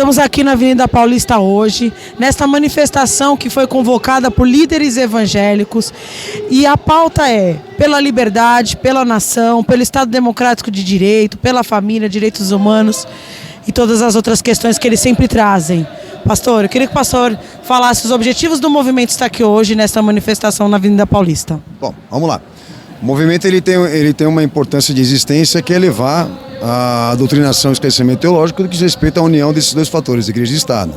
estamos aqui na Avenida Paulista hoje, nesta manifestação que foi convocada por líderes evangélicos, e a pauta é pela liberdade, pela nação, pelo Estado Democrático de Direito, pela família, direitos humanos e todas as outras questões que eles sempre trazem. Pastor, eu queria que o pastor falasse os objetivos do movimento estar aqui hoje nesta manifestação na Avenida Paulista. Bom, vamos lá. O movimento ele tem uma importância de existência, que é levar a doutrinação e esclarecimento teológico do que diz respeito à união desses dois fatores, igreja e Estado.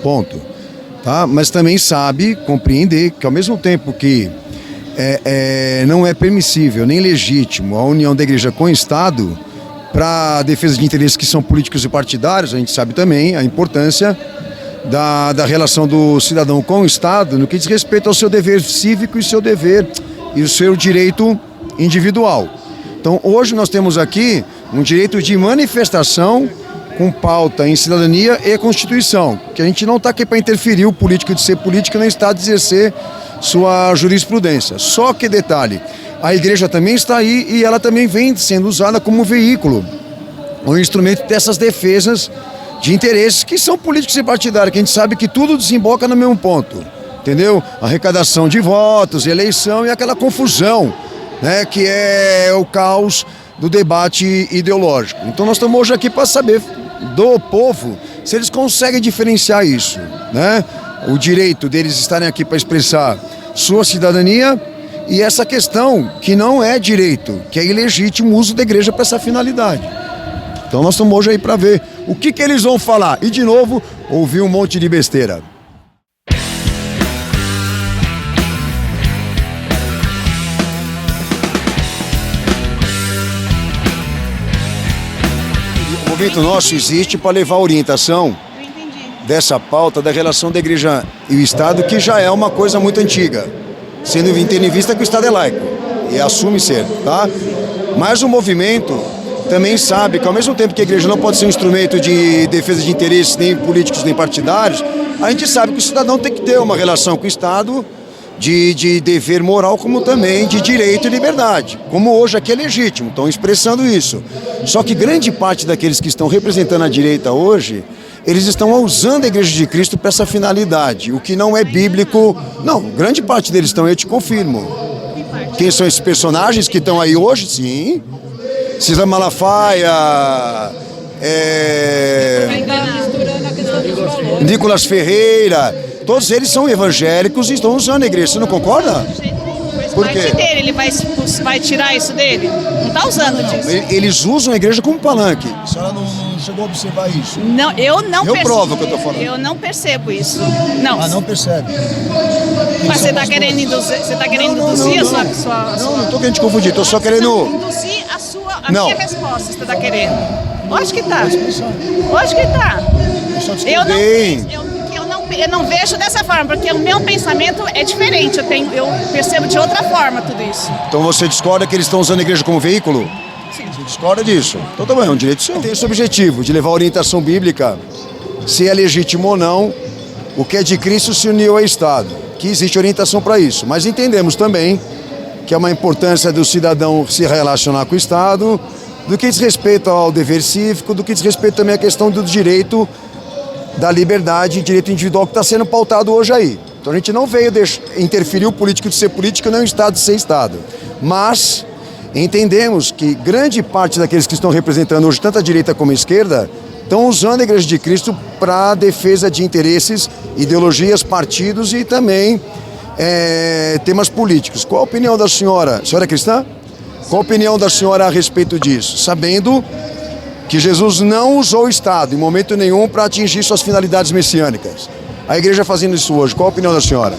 Ponto. Tá? Mas também sabe, compreender que ao mesmo tempo que não é permissível nem legítimo a união da igreja com o Estado para a defesa de interesses que são políticos e partidários, a gente sabe também a importância da relação do cidadão com o Estado no que diz respeito ao seu dever cívico e seu dever e o seu direito individual. Então hoje nós temos aqui um direito de manifestação com pauta em cidadania e Constituição, que a gente não está aqui para interferir o político de ser político nem o Estado de exercer sua jurisprudência. Só que detalhe, a igreja também está aí e ela também vem sendo usada como veículo, um instrumento dessas defesas de interesses que são políticos e partidários, que a gente sabe que tudo desemboca no mesmo ponto, entendeu? Arrecadação de votos, eleição e aquela confusão, né, que é o caos do debate ideológico. Então nós estamos hoje aqui para saber do povo se eles conseguem diferenciar isso, né? O direito deles estarem aqui para expressar sua cidadania e essa questão que não é direito, que é ilegítimo o uso da igreja para essa finalidade. Então nós estamos hoje aí para ver o que eles vão falar. E de novo, ouvir um monte de besteira. O movimento nosso existe para levar a orientação dessa pauta da relação da igreja e o Estado, que já é uma coisa muito antiga, sendo tendo em vista que o Estado é laico e assume ser, tá? Mas o movimento também sabe que ao mesmo tempo que a igreja não pode ser um instrumento de defesa de interesses nem políticos nem partidários, a gente sabe que o cidadão tem que ter uma relação com o Estado de dever moral, como também de direito e liberdade, como hoje aqui é legítimo, estão expressando isso. Só que grande parte daqueles que estão representando a direita hoje, eles estão usando a Igreja de Cristo para essa finalidade, o que não é bíblico. Não, grande parte deles estão, eu te confirmo. Quem são esses personagens que estão aí hoje? Sim. César Malafaia, Nicolas Ferreira, todos eles são evangélicos e estão usando a igreja. Você não concorda? Por quê? Ele vai tirar isso dele? Não está usando disso. Eles usam a igreja como palanque. A senhora não chegou a observar isso? Não, eu não percebo. Eu provo o que eu estou falando. Eu não percebo isso. Não. Ah, não percebe? Mas você está querendo induzir, induzir a sua... Não estou querendo te confundir, estou só querendo... Induzir a minha resposta, você está querendo. Lógico que está. Lógico que está. Eu não vejo dessa forma, porque o meu pensamento é diferente. Eu percebo de outra forma tudo isso. Então você discorda que eles estão usando a igreja como veículo? Sim. Você discorda disso? Então também é um direito seu. Tem esse objetivo de levar a orientação bíblica, se é legítimo ou não, o que é de Cristo se uniu ao Estado, que existe orientação para isso. Mas entendemos também que é uma importância do cidadão se relacionar com o Estado, do que diz respeito ao dever cívico, do que diz respeito também à questão do direito da liberdade e direito individual que está sendo pautado hoje aí. Então a gente não veio interferir o político de ser político nem o Estado de ser Estado. Mas entendemos que grande parte daqueles que estão representando hoje, tanto a direita como a esquerda, estão usando a Igreja de Cristo para a defesa de interesses, ideologias, partidos e também temas políticos. Qual a opinião da senhora? A senhora é cristã? Qual a opinião da senhora a respeito disso? Sabendo que Jesus não usou o Estado em momento nenhum para atingir suas finalidades messiânicas. A igreja fazendo isso hoje, qual a opinião da senhora?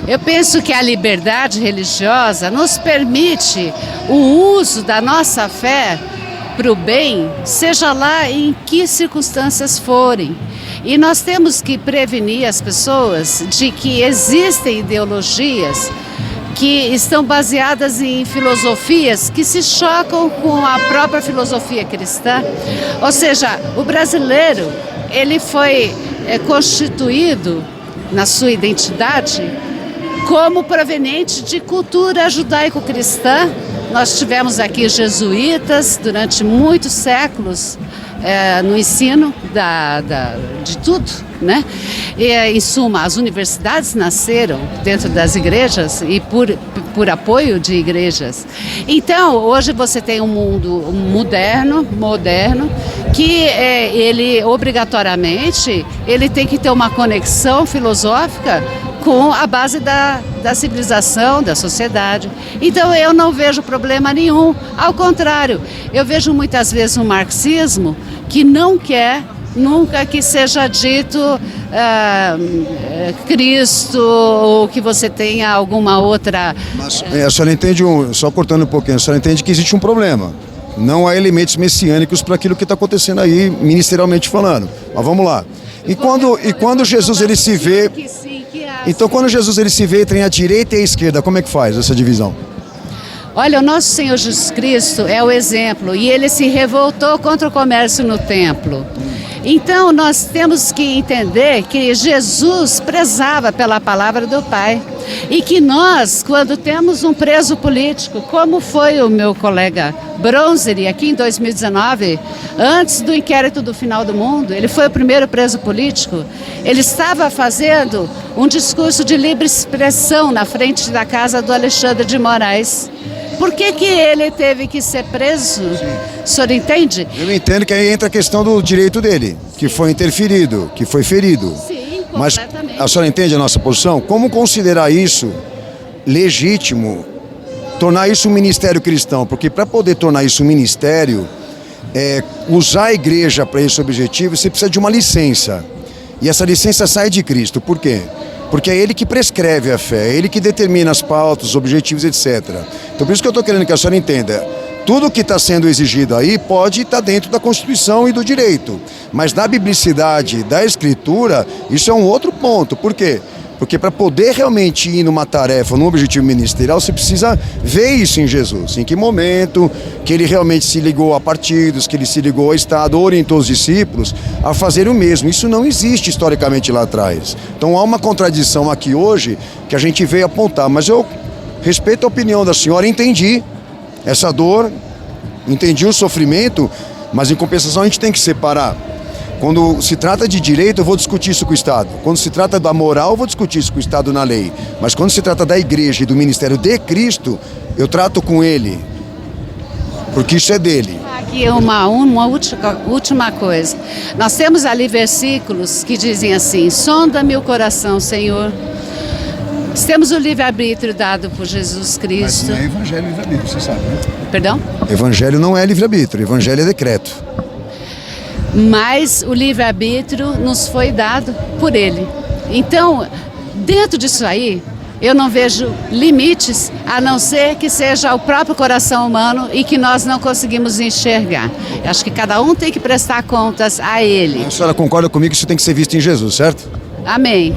Eu penso que a liberdade religiosa nos permite o uso da nossa fé para o bem, seja lá em que circunstâncias forem. E nós temos que prevenir as pessoas de que existem ideologias que estão baseadas em filosofias que se chocam com a própria filosofia cristã. Ou seja, o brasileiro, ele foi constituído na sua identidade como proveniente de cultura judaico-cristã. Nós tivemos aqui jesuítas durante muitos séculos no ensino de tudo, né? E, em suma, as universidades nasceram dentro das igrejas e por apoio de igrejas. Então, hoje você tem um mundo moderno, que ele obrigatoriamente ele tem que ter uma conexão filosófica com a base da civilização, da sociedade. Então eu não vejo problema nenhum, ao contrário, eu vejo muitas vezes um marxismo que não quer nunca que seja dito Cristo ou que você tenha alguma outra... Mas a senhora entende, só cortando um pouquinho, a senhora entende que existe um problema. Não há elementos messiânicos para aquilo que está acontecendo aí, ministerialmente falando. Mas vamos lá. E quando Jesus ele se vê... Então quando Jesus ele se vê entre a direita e a esquerda, como é que faz essa divisão? Olha, o nosso Senhor Jesus Cristo é o exemplo e ele se revoltou contra o comércio no templo. Então nós temos que entender que Jesus prezava pela palavra do Pai e que nós, quando temos um preso político, como foi o meu colega Bronzeri aqui em 2019, antes do inquérito do final do mundo, ele foi o primeiro preso político, ele estava fazendo um discurso de livre expressão na frente da casa do Alexandre de Moraes. Por que ele teve que ser preso? O senhor entende? Eu entendo que aí entra a questão do direito dele, que foi interferido, que foi ferido. Sim, mas completamente. a senhora entende a nossa posição? Como considerar isso legítimo, tornar isso um ministério cristão? Porque para poder tornar isso um ministério, usar a igreja para esse objetivo, você precisa de uma licença. E essa licença sai de Cristo. Por quê? Porque é ele que prescreve a fé, é ele que determina as pautas, os objetivos, etc. Então por isso que eu estou querendo que a senhora entenda. Tudo que está sendo exigido aí pode estar dentro da Constituição e do direito. Mas na biblicidade da Escritura, isso é um outro ponto. Por quê? Porque para poder realmente ir numa tarefa, num objetivo ministerial, você precisa ver isso em Jesus. Em que momento que ele realmente se ligou a partidos, que ele se ligou ao Estado, orientou os discípulos a fazer o mesmo. Isso não existe historicamente lá atrás. Então há uma contradição aqui hoje que a gente veio apontar. Mas eu respeito a opinião da senhora, entendi essa dor, entendi o sofrimento, mas em compensação a gente tem que separar. Quando se trata de direito, eu vou discutir isso com o Estado. Quando se trata da moral, eu vou discutir isso com o Estado na lei. Mas quando se trata da igreja e do ministério de Cristo, eu trato com ele, porque isso é dele. Aqui uma última coisa. Nós temos ali versículos que dizem assim: sonda-me o coração, Senhor. Nós temos o livre-arbítrio dado por Jesus Cristo. Mas não é evangelho livre-arbítrio, você sabe, né? Perdão? Evangelho não é livre-arbítrio, evangelho é decreto. Mas o livre-arbítrio nos foi dado por ele. Então, dentro disso aí, eu não vejo limites, a não ser que seja o próprio coração humano e que nós não conseguimos enxergar. Eu acho que cada um tem que prestar contas a ele. A senhora concorda comigo que isso tem que ser visto em Jesus, certo? Amém.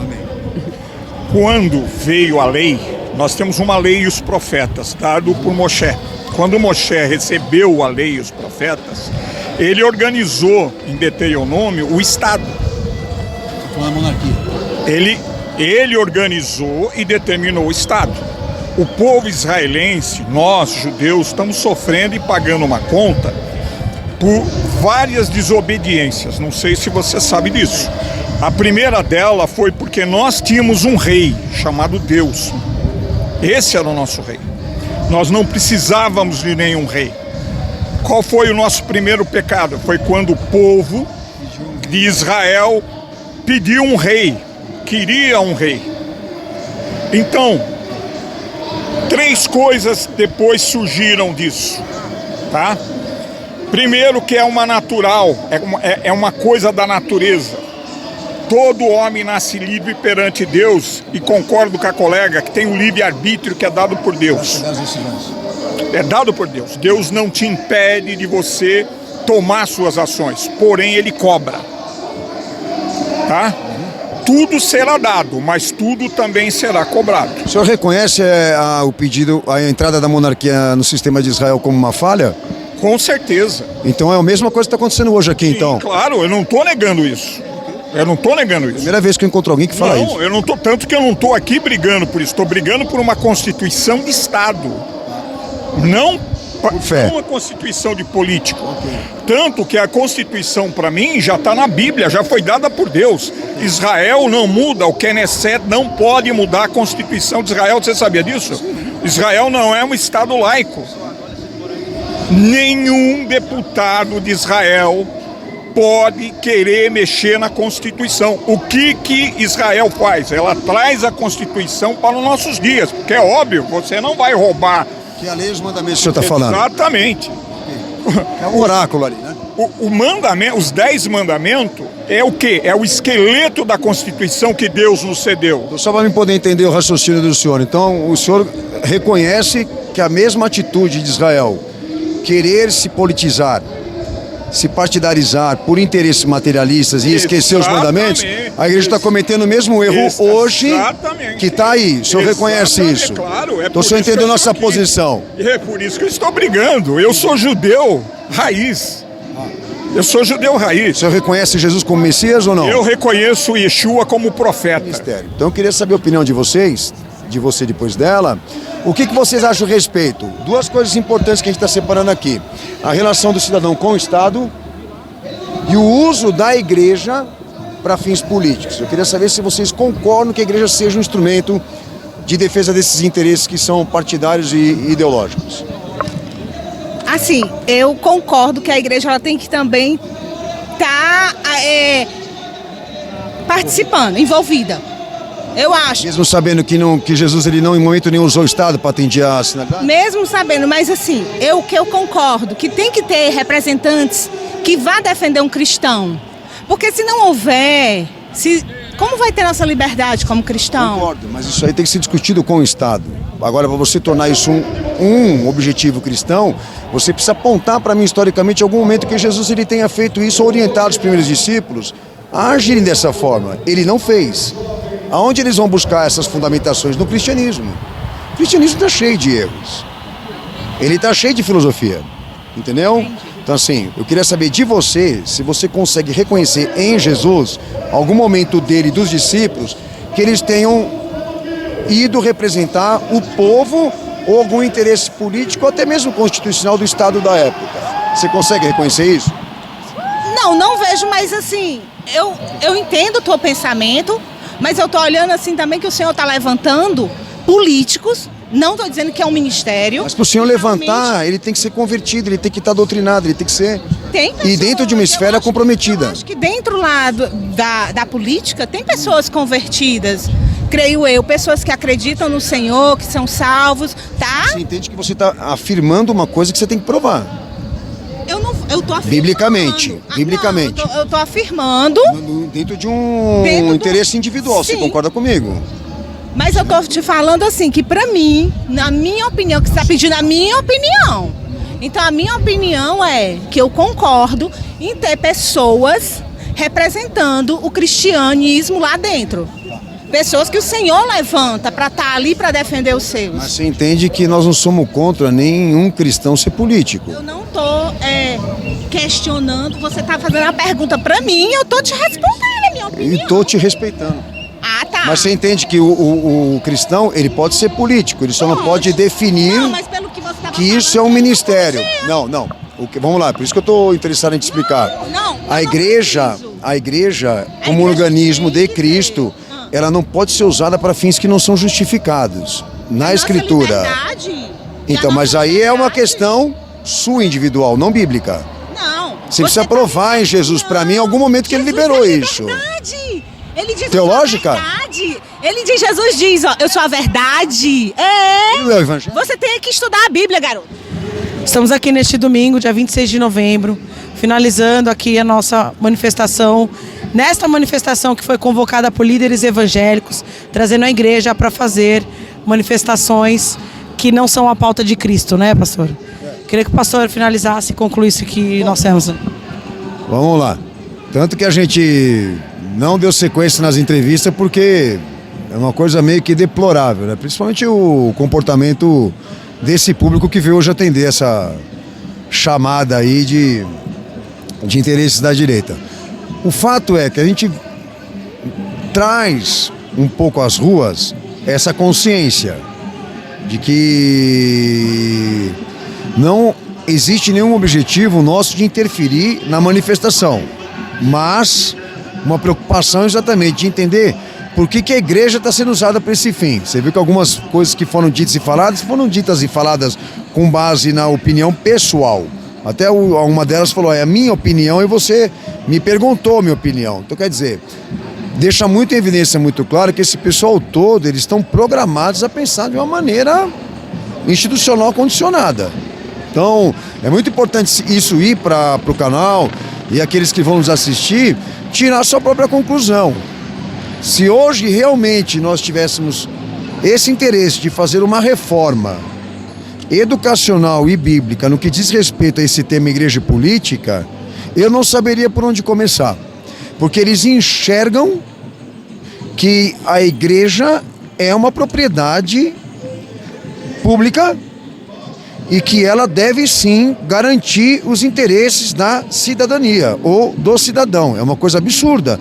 Quando veio a lei, nós temos uma lei e os profetas, dado por Moshe. Quando Moshe recebeu a lei e os profetas, ele organizou em Deuteronômio o Estado. Com a monarquia. Ele organizou e determinou o Estado. O povo israelense, nós, judeus, estamos sofrendo e pagando uma conta por várias desobediências. Não sei se você sabe disso. A primeira dela foi porque nós tínhamos um rei chamado Deus. Esse era o nosso rei. Nós não precisávamos de nenhum rei. Qual foi o nosso primeiro pecado? Foi quando o povo de Israel pediu um rei, queria um rei. Então, 3 coisas depois surgiram disso, tá? Primeiro, que é uma natural, é uma coisa da natureza. Todo homem nasce livre perante Deus, e concordo com a colega que tem um livre-arbítrio que é dado por Deus. É dado por Deus. Deus não te impede de você tomar suas ações, porém Ele cobra. Tá? Tudo será dado, mas tudo também será cobrado. O senhor reconhece o pedido, a entrada da monarquia no sistema de Israel como uma falha? Com certeza. Então é a mesma coisa que está acontecendo hoje aqui, então? Claro, eu não estou negando isso. Primeira vez que eu encontro alguém que fala isso. Não, eu não tô, tanto que eu não estou aqui brigando por isso. Estou brigando por uma Constituição de Estado. Não fé. Não uma constituição de político. Tanto que a constituição, para mim, já está na Bíblia, já foi dada por Deus. Israel não muda, o Knesset não pode mudar a constituição de Israel. Você sabia disso? Israel não é um Estado laico. Nenhum deputado de Israel pode querer mexer na Constituição. O que Israel faz? Ela traz a Constituição para os nossos dias, porque é óbvio, você não vai roubar. Que a lei e os mandamentos que o senhor está falando. Exatamente. É um oráculo ali, né? O mandamento, os 10 mandamentos, é o quê? É o esqueleto da Constituição que Deus nos cedeu. Então, só para me poder entender o raciocínio do senhor. Então, o senhor reconhece que a mesma atitude de Israel, querer se politizar, se partidarizar por interesses materialistas e esquecer os mandamentos, a igreja está cometendo o mesmo erro hoje que está aí. O senhor reconhece isso? Claro, então o senhor entendeu nossa posição. E é por isso que eu estou brigando. Eu sou judeu raiz. Eu sou judeu raiz. O senhor reconhece Jesus como Messias ou não? Eu reconheço Yeshua como profeta. Mistério. Então eu queria saber a opinião de vocês, de você depois dela. O que vocês acham a respeito? Duas coisas importantes que a gente está separando aqui. A relação do cidadão com o Estado e o uso da igreja para fins políticos. Eu queria saber se vocês concordam que a igreja seja um instrumento de defesa desses interesses que são partidários e ideológicos. Assim, eu concordo que a igreja ela tem que também estar participando, envolvida. Eu acho. Mesmo sabendo que Jesus ele não, em momento nenhum, usou o Estado para atender a sinagoga? Mesmo sabendo, mas assim, eu concordo que tem que ter representantes que vá defender um cristão. Porque se não houver, como vai ter nossa liberdade como cristão? Concordo, mas isso aí tem que ser discutido com o Estado. Agora, para você tornar isso um objetivo cristão, você precisa apontar para mim, historicamente, algum momento que Jesus ele tenha feito isso, ou orientar os primeiros discípulos a agirem dessa forma. Ele não fez. Aonde eles vão buscar essas fundamentações? No cristianismo. O cristianismo está cheio de erros. Ele está cheio de filosofia. Entendeu? Entendi. Então assim, eu queria saber de você, se você consegue reconhecer em Jesus, algum momento dele e dos discípulos, que eles tenham ido representar o povo ou algum interesse político, ou até mesmo constitucional do Estado da época. Você consegue reconhecer isso? Não vejo, mas assim, eu entendo o teu pensamento, mas eu tô olhando assim também que o Senhor tá levantando políticos, não tô dizendo que é um ministério. Mas para o Senhor levantar, ele tem que ser convertido, ele tem que estar doutrinado, ele tem que ser... Tem pessoas, e dentro de uma esfera comprometida. Eu acho que dentro lá da política tem pessoas convertidas, creio eu, pessoas que acreditam no Senhor, que são salvos, tá? Você entende que você está afirmando uma coisa que você tem que provar. Eu tô afirmando. Biblicamente. Biblicamente. Não, eu tô afirmando. Dentro de um interesse individual, sim. Você concorda comigo? Mas eu tô te falando assim, que pra mim, na minha opinião, que você tá pedindo a minha opinião. Então a minha opinião é que eu concordo em ter pessoas representando o cristianismo lá dentro. Pessoas que o Senhor levanta para estar ali para defender os seus. Mas você entende que nós não somos contra nenhum cristão ser político. Eu não tô questionando, você tá fazendo uma pergunta para mim, eu tô te respondendo a minha opinião. E tô te respeitando. Ah, tá. Mas você entende que o cristão, ele pode ser político, ele só não pode definir mas pelo que, você que isso é um ministério. Não. Vamos lá, por isso que eu estou interessado em te explicar. A igreja, como um organismo de Cristo, ela não pode ser usada para fins que não são justificados na Escritura. Então, mas aí é uma questão sua individual, não bíblica. Não. Você precisa provar em Jesus para mim em algum momento que ele liberou isso. Ele diz teológica? Jesus diz, ó, eu sou a verdade. E o evangelho? Você tem que estudar a Bíblia, garoto. Estamos aqui neste domingo, dia 26 de novembro, finalizando aqui a nossa manifestação. Nesta manifestação que foi convocada por líderes evangélicos, trazendo a igreja para fazer manifestações que não são a pauta de Cristo, né, pastor? Queria que o pastor finalizasse e concluísse o que nós temos. Vamos lá. Tanto que a gente não deu sequência nas entrevistas porque é uma coisa meio que deplorável, né? Principalmente o comportamento desse público que veio hoje atender essa chamada aí de interesses da direita. O fato é que a gente traz um pouco às ruas essa consciência de que Não existe nenhum objetivo nosso de interferir na manifestação, mas uma preocupação exatamente de entender por que a igreja está sendo usada para esse fim. Você viu que algumas coisas que foram ditas e faladas com base na opinião pessoal. Até uma delas falou, é a minha opinião, e você me perguntou a minha opinião. Então, quer dizer, deixa muito em evidência, muito claro, que esse pessoal todo, eles estão programados a pensar de uma maneira institucional condicionada. Então, é muito importante isso ir para o canal e aqueles que vão nos assistir, tirar a sua própria conclusão. Se hoje realmente nós tivéssemos esse interesse de fazer uma reforma educacional e bíblica no que diz respeito a esse tema igreja e política, eu não saberia por onde começar. Porque eles enxergam que a igreja é uma propriedade pública e que ela deve sim garantir os interesses da cidadania ou do cidadão. É uma coisa absurda.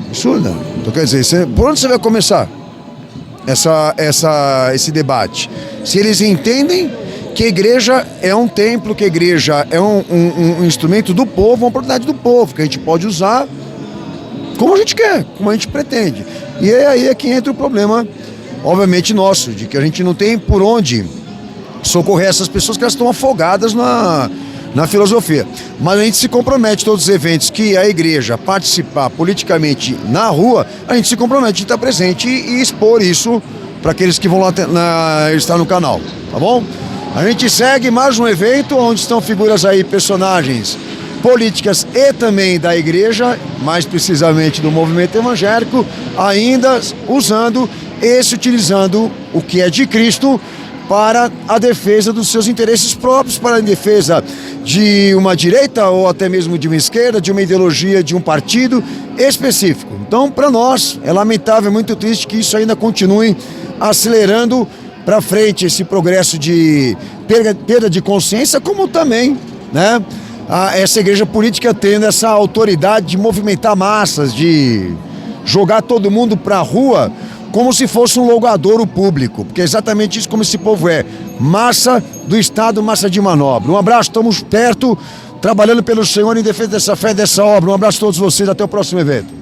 Absurda. Então, quer dizer, por onde você vai começar esse debate? Se eles entendem que a igreja é um templo, que a igreja é um instrumento do povo, uma propriedade do povo, que a gente pode usar como a gente quer, como a gente pretende. E aí é que entra o problema, obviamente, nosso, de que a gente não tem por onde socorrer essas pessoas, que elas estão afogadas na filosofia. Mas a gente se compromete, todos os eventos que a igreja participar politicamente na rua, a gente se compromete de estar presente e expor isso para aqueles que vão lá estar no canal, tá bom? A gente segue mais um evento onde estão figuras aí, personagens políticas e também da igreja, mais precisamente do movimento evangélico, ainda utilizando o que é de Cristo para a defesa dos seus interesses próprios, para a defesa de uma direita ou até mesmo de uma esquerda, de uma ideologia, de um partido específico. Então, para nós, é lamentável, é muito triste que isso ainda continue acelerando para frente esse progresso de perda de consciência, como também, né, essa igreja política tendo essa autoridade de movimentar massas, de jogar todo mundo para a rua como se fosse um logadouro público, porque é exatamente isso como esse povo é, massa do Estado, massa de manobra. Um abraço, estamos perto, trabalhando pelo Senhor em defesa dessa fé, dessa obra. Um abraço a todos vocês, até o próximo evento.